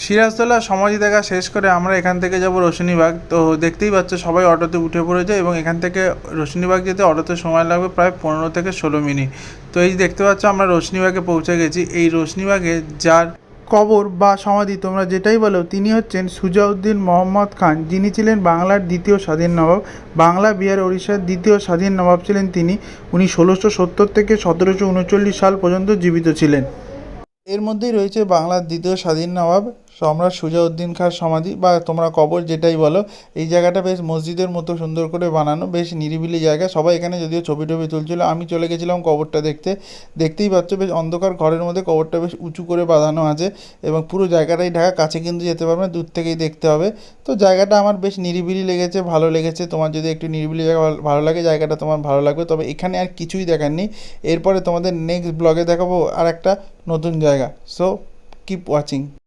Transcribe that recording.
সিরাজদৌল্লা সমাধি দেখা শেষ করে আমরা এখান থেকে যাব রোশনীবাগ। তো দেখতেই পাচ্ছ সবাই অটোতে উঠে পড়েছে এবং এখান থেকে রোশনীবাগ যেতে অটোতে সময় লাগবে প্রায় 15 থেকে 16 মিনিট। তো এই দেখতে পাচ্ছ আমরা রোশনীবাগে পৌঁছে গেছি। এই রোশনীবাগে যার কবর বা সমাধি তোমরা যেটাই বলো, তিনি হচ্ছেন সুজাউদ্দিন মোহাম্মদ খান, যিনি ছিলেন বাংলার দ্বিতীয় স্বাধীন নবাব। বাংলা, বিহার, ওড়িশার দ্বিতীয় স্বাধীন নবাব ছিলেন তিনি। উনি 1670 থেকে 1739 সাল পর্যন্ত জীবিত ছিলেন। এর মধ্যেই রয়েছে বাংলার দ্বিতীয় স্বাধীন নবাব সম্রাট সুজাউদ্দিন খাঁর সমাধি বা তোমরা কবর যেটাই বলো। এই জায়গাটা বেশ মসজিদের মতো সুন্দর করে বানানো, বেশ নিরিবিলি জায়গা। সবাই এখানে যদিও ছবি টবি তুলছিল, আমি চলে গেছিলাম কবরটা দেখতে। দেখতেই পাচ্ছ বেশ অন্ধকার ঘরের মধ্যে কবরটা বেশ উঁচু করে বাঁধানো আছে এবং পুরো জায়গাটাই ঢাকা, কাছে কিন্তু যেতে পারবে না, দূর থেকেই দেখতে হবে। তো জায়গাটা আমার বেশ নিরিবিলি লেগেছে, ভালো লেগেছে। তোমার যদি একটু নিরিবিলি জায়গা ভালো লাগে, জায়গাটা তোমার ভালো লাগবে। তবে এখানে আর কিছুই দেখার নেই। এরপরে তোমাদের নেক্সট ব্লগে দেখাবো আর একটা নতুন জায়গা। So keep watching.